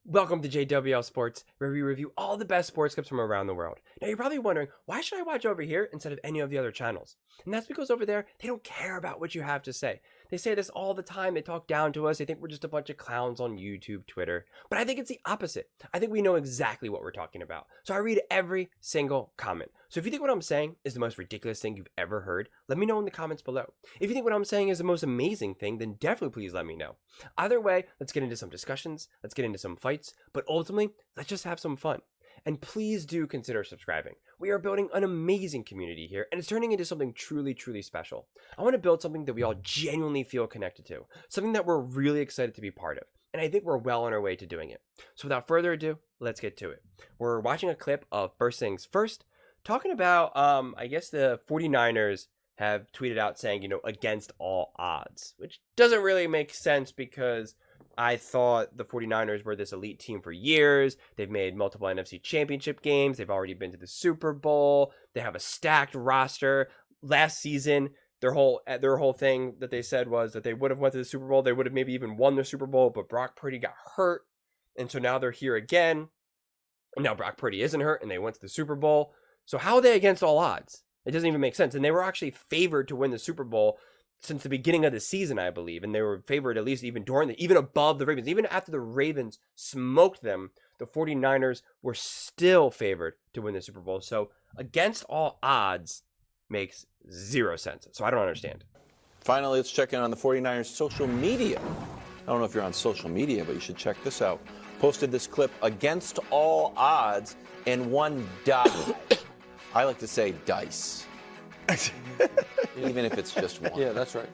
Welcome to JWL Sports, where we review all the best sports clips from around the world. Now, you're probably wondering, why should I watch over here instead of any of the other channels? And that's because over there, they don't care about what you have to say. They say this all the time. They talk down to us. They think we're just a bunch of clowns on YouTube, Twitter. But I think it's the opposite. I think we know exactly what we're talking about. So I read every single comment. So if you think what I'm saying is the most ridiculous thing you've ever heard, let me know in the comments below. If you think what I'm saying is the most amazing thing, then definitely please let me know. Either way, let's get into some discussions. Let's get into some fights. But ultimately, let's just have some fun. And please do consider subscribing. We are building an amazing community here, and it's turning into something truly, truly special. I want to build something that we all genuinely feel connected to, something that we're really excited to be part of, and I think we're well on our way to doing it. So without further ado, let's get to it. We're watching a clip of First Things First, talking about, I guess the 49ers have tweeted out saying, against all odds, which doesn't really make sense because I thought the 49ers were this elite team for years. They've made multiple NFC championship games. They've already been to the Super Bowl. They have a stacked roster. Last season, their whole thing that they said was that they would have went to the Super Bowl. They would have maybe even won the Super Bowl, but Brock Purdy got hurt. And so now they're here again. And now Brock Purdy isn't hurt, and they went to the Super Bowl. So how are they against all odds? It doesn't even make sense. And they were actually favored to win the Super Bowl since the beginning of the season, I believe, and they were favored at least even even above the Ravens. Even after the Ravens smoked them, the 49ers were still favored to win the Super Bowl. So against all odds makes zero sense. So I don't understand. Finally, let's check in on the 49ers social media. I don't know if you're on social media, but you should check this out. Posted this clip against all odds and one die. I like to say dice. Even if it's just one. Yeah, that's right.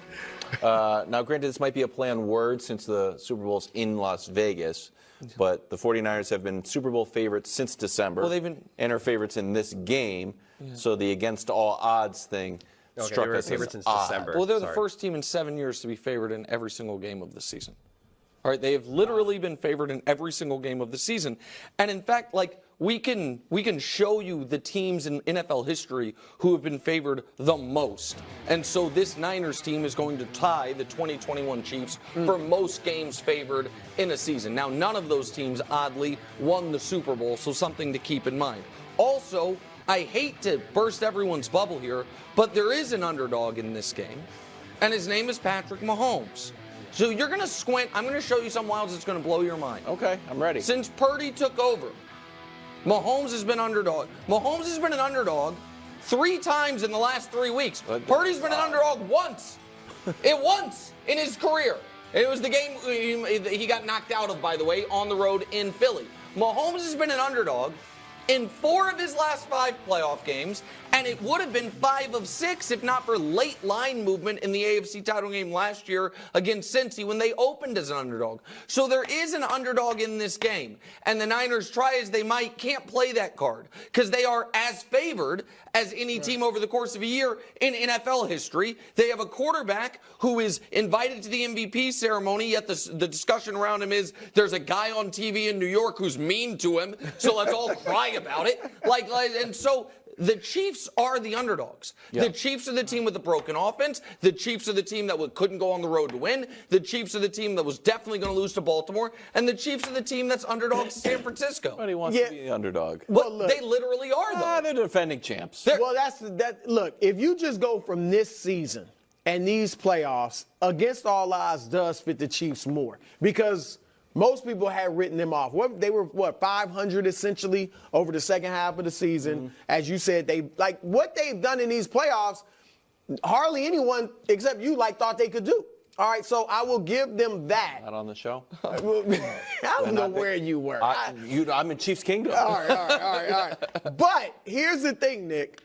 Now, granted, this might be a play on words since the Super Bowl's in Las Vegas, but the 49ers have been Super Bowl favorites since December. Well, they've been and are favorites in this game. Yeah. So the against all odds thing struck us as since odd. December. Well, they're the first team in 7 years to be favored in every single game of the season. All right, they have literally been favored in every single game of the season. And in fact, we can show you the teams in NFL history who have been favored the most. And so this Niners team is going to tie the 2021 Chiefs for most games favored in a season. Now, none of those teams, oddly, won the Super Bowl, so something to keep in mind. Also, I hate to burst everyone's bubble here, but there is an underdog in this game, and his name is Patrick Mahomes. So you're going to squint. I'm going to show you some wilds that's going to blow your mind. Okay, I'm ready. Since Purdy took over, Mahomes has been underdog. Mahomes has been an underdog 3 times in the last 3 weeks. Purdy's been an underdog once. Once in his career. It was the game he got knocked out of, by the way, on the road in Philly. Mahomes has been an underdog in 4 of his last 5 playoff games, and it would have been 5 of 6 if not for late line movement in the AFC title game last year against Cincy when they opened as an underdog. So there is an underdog in this game, and the Niners, try as they might, can't play that card because they are as favored as any team over the course of a year in NFL history. They have a quarterback who is invited to the MVP ceremony, yet the discussion around him is there's a guy on TV in New York who's mean to him, so let's all cry about it. And so the Chiefs are the underdogs. Yeah. The Chiefs are the team with the broken offense. The Chiefs are the team that couldn't go on the road to win. The Chiefs are the team that was definitely going to lose to Baltimore. And the Chiefs are the team that's underdogs to San Francisco. Everybody wants to be the underdog. Well, look, they literally are, though. They're defending champs. Well, look, if you just go from this season and these playoffs, against all odds does fit the Chiefs more because most people had written them off. They were 500 essentially over the second half of the season. Mm-hmm. As you said, what they've done in these playoffs, hardly anyone except you thought they could do. All right, so I will give them that. Not on the show? I don't know where you were. I'm in Chiefs Kingdom. All right. But here's the thing, Nick.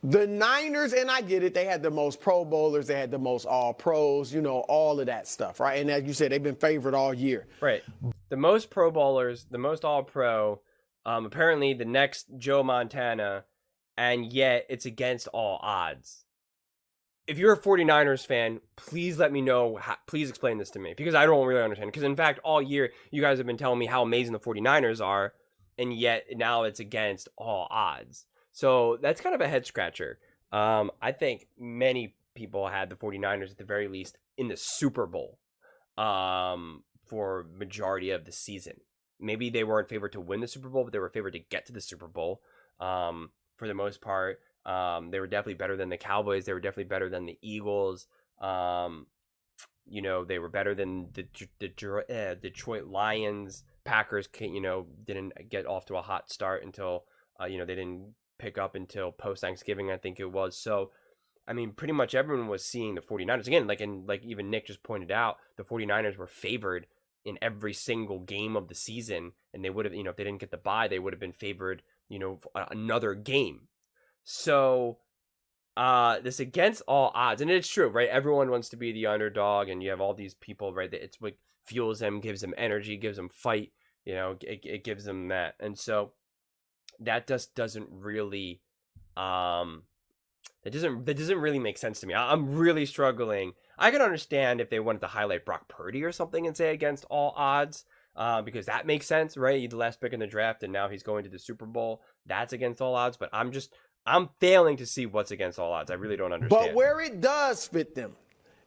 The Niners, and I get it, they had the most Pro Bowlers, they had the most All-Pros, all of that stuff, right? And as you said, they've been favored all year. Right. The most Pro Bowlers, the most All-Pro, apparently the next Joe Montana, and yet it's against all odds. If you're a 49ers fan, please let me know, please explain this to me, because I don't really understand. Because in fact, all year, you guys have been telling me how amazing the 49ers are, and yet now it's against all odds. So that's kind of a head scratcher. I think many people had the 49ers at the very least in the Super Bowl for majority of the season. maybe they weren't favored to win the Super Bowl, but they were favored to get to the Super Bowl. For the most part, they were definitely better than the Cowboys. They were definitely better than the Eagles. They were better than the Detroit Lions. Packers, didn't get off to a hot start until, they didn't pick up until post-Thanksgiving, I think it was. So, I mean, pretty much everyone was seeing the 49ers. Again, like even Nick just pointed out, the 49ers were favored in every single game of the season. And they would have, if they didn't get the bye, they would have been favored, another game. So, this against all odds, and it's true, right? Everyone wants to be the underdog, and you have all these people, right? That it's what fuels them, gives them energy, gives them fight. It gives them that, and so that just doesn't really, that doesn't really make sense to me. I'm really struggling. I can understand if they wanted to highlight Brock Purdy or something and say against all odds, because that makes sense, right? He's the last pick in the draft, and now he's going to the Super Bowl. That's against all odds, but I'm failing to see what's against all odds. I really don't understand. But where it does fit them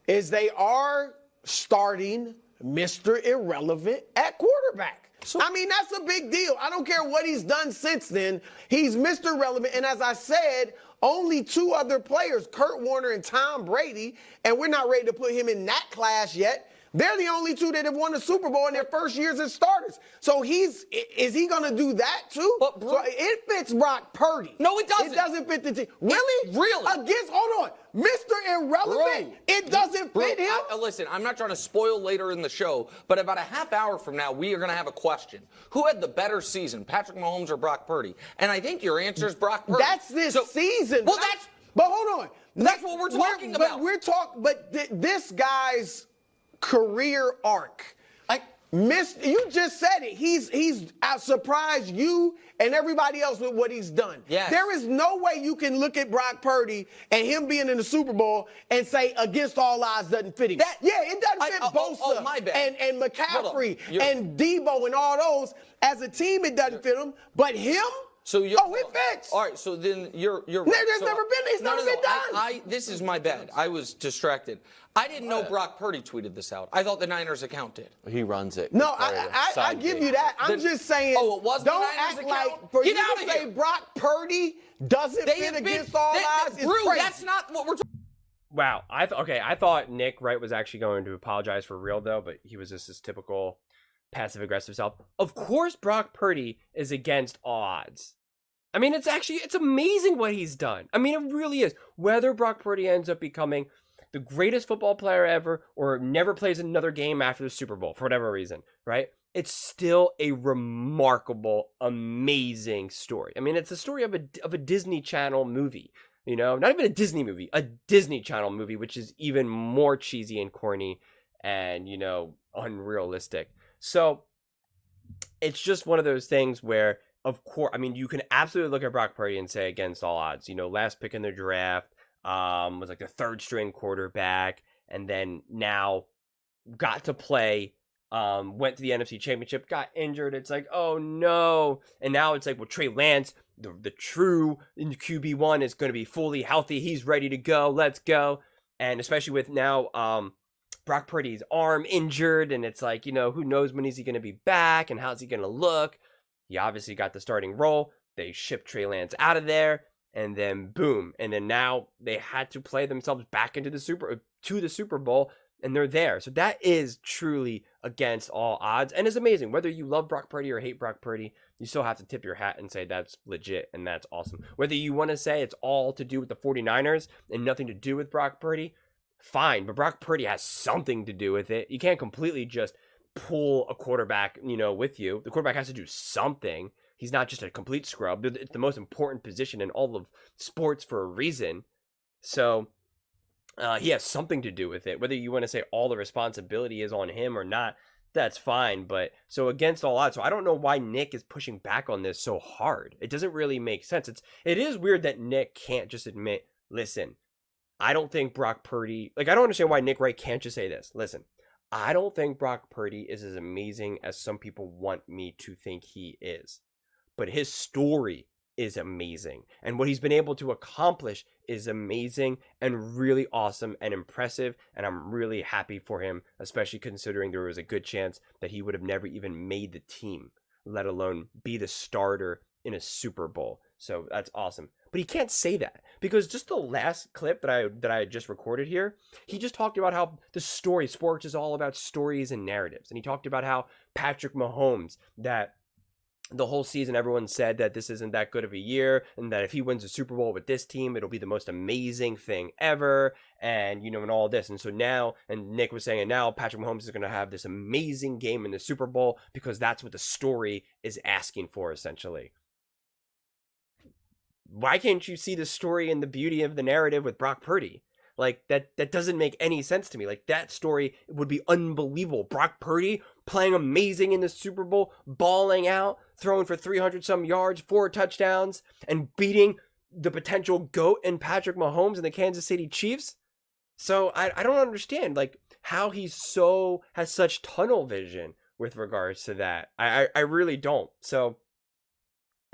is they are starting Mr. Irrelevant at quarterback. I mean, that's a big deal. I don't care what he's done since then. He's Mr. Relevant. And as I said, only 2 other players, Kurt Warner and Tom Brady, and we're not ready to put him in that class yet. They're the only 2 that have won the Super Bowl in their first years as starters. So is he going to do that too? But so it fits Brock Purdy. No, it doesn't. It doesn't fit the team. Really? Really? Hold on. Mr. Irrelevant, it doesn't fit him? Listen, I'm not trying to spoil later in the show, but about a half hour from now, we are going to have a question. Who had the better season, Patrick Mahomes or Brock Purdy? And I think your answer is Brock Purdy. That's this season. Well, but hold on. That's what we're talking about. But this guy's career arc. You just said it. He's surprised you and everybody else with what he's done. Yes. There is no way you can look at Brock Purdy and him being in the Super Bowl and say against all odds doesn't fit him. It doesn't fit Bosa my bad. and McCaffrey and Debo and all those. As a team, it doesn't fit him. But him? It fits. All right, so then you're right. There's never been done. This is my bad. I was distracted. I didn't know Brock Purdy tweeted this out. I thought the Niners account did. He runs it. No, I give you that. I'm just saying. Oh, it was the don't Niners act account? like for Get you out to of say here. Brock Purdy doesn't fit against all odds. It's crazy. That's not what we're talking. Wow. I thought Nick Wright was actually going to apologize for real though, but he was just his typical passive aggressive self. Of course, Brock Purdy is against all odds. I mean, it's amazing what he's done. I mean, it really is. Whether Brock Purdy ends up becoming the greatest football player ever or never plays another game after the Super Bowl for whatever reason, right? It's still a remarkable, amazing story. I mean, it's a story of a Disney Channel movie, not even a Disney movie, a Disney Channel movie, which is even more cheesy and corny and, unrealistic. So it's just one of those things where, of course, I mean, you can absolutely look at Brock Purdy and say against all odds, last pick in the draft, was like the 3rd string quarterback, and then now got to play, went to the NFC Championship, got injured. It's like, oh no. And now it's like, well, Trey Lance, the true QB1 is going to be fully healthy. He's ready to go. Let's go. And especially with now, Brock Purdy's arm injured, and it's like, who knows when is he going to be back and how's he going to look? He obviously got the starting role. They shipped Trey Lance out of there. And then boom, and then now they had to play themselves back into the Super Bowl, and they're there. So that is truly against all odds, and it's amazing. Whether you love Brock Purdy or hate Brock Purdy, you still have to tip your hat and say that's legit and that's awesome. Whether you want to say it's all to do with the 49ers and nothing to do with Brock Purdy, fine. But Brock Purdy has something to do with it. You can't completely just pull a quarterback, with you. The quarterback has to do something. He's not just a complete scrub. It's the most important position in all of sports for a reason. So he has something to do with it. Whether you want to say all the responsibility is on him or not, that's fine. But so against all odds, so I don't know why Nick is pushing back on this so hard. It doesn't really make sense. It is weird that Nick can't just admit, listen, I don't think Brock Purdy, I don't understand why Nick Wright can't just say this. Listen, I don't think Brock Purdy is as amazing as some people want me to think he is. But his story is amazing. And what he's been able to accomplish is amazing and really awesome and impressive. And I'm really happy for him, especially considering there was a good chance that he would have never even made the team. let alone be the starter in a Super Bowl. So that's awesome. But he can't say that because just the last clip that I just recorded here, he just talked about how the story, sports is all about stories and narratives. And he talked about how Patrick Mahomes, that the whole season everyone said that this isn't that good of a year and that if he wins a Super Bowl with this team, it'll be the most amazing thing ever. And, and all this. And so now, and Nick was saying, and now Patrick Mahomes is going to have this amazing game in the Super Bowl because that's what the story is asking for, essentially. Why can't you see the story and the beauty of the narrative with Brock Purdy? Like, that doesn't make any sense to me. Like, that story would be unbelievable. Brock Purdy playing amazing in the Super Bowl, balling out, throwing for 300-some yards, 4 touchdowns, and beating the potential GOAT and Patrick Mahomes and the Kansas City Chiefs. So, I don't understand, like, how he has such tunnel vision with regards to that. I really don't. So,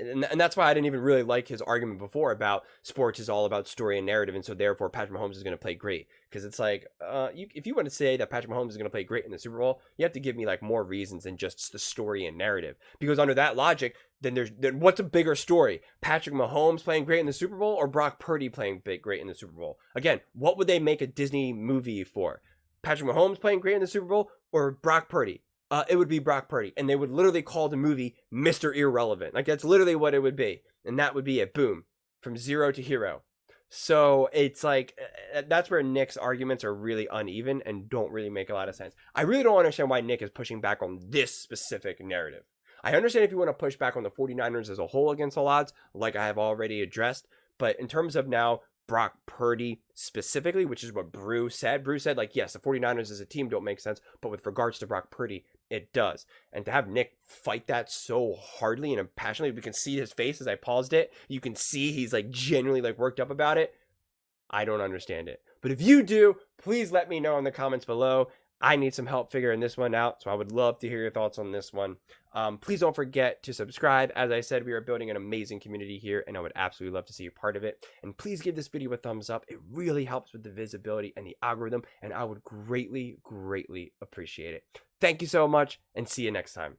and that's why I didn't even really like his argument before about sports is all about story and narrative, and so therefore Patrick Mahomes is going to play great. Because it's like, if you want to say that Patrick Mahomes is going to play great in the Super Bowl, you have to give me like more reasons than just the story and narrative. Because under that logic, then what's a bigger story? Patrick Mahomes playing great in the Super Bowl or Brock Purdy playing great in the Super Bowl? Again, what would they make a Disney movie for? Patrick Mahomes playing great in the Super Bowl or Brock Purdy? It would be Brock Purdy, and they would literally call the movie Mr. Irrelevant. Like, that's literally what it would be, and that would be it. Boom. From zero to hero. So it's like, that's where Nick's arguments are really uneven and don't really make a lot of sense. I really don't understand why Nick is pushing back on this specific narrative. I understand if you want to push back on the 49ers as a whole against all odds, like I have already addressed, but in terms of now Brock Purdy specifically, which is what Brew said, like, yes, the 49ers as a team don't make sense, but with regards to Brock Purdy, it does. And to have Nick fight that so hardly and passionately, we can see his face as I paused it. You can see he's like genuinely like worked up about it. I don't understand it. But if you do, please let me know in the comments below. I need some help figuring this one out, so I would love to hear your thoughts on this one. Please don't forget to subscribe. As I said, we are building an amazing community here, and I would absolutely love to see you part of it. And please give this video a thumbs up. It really helps with the visibility and the algorithm, and I would greatly, greatly appreciate it. Thank you so much, and see you next time.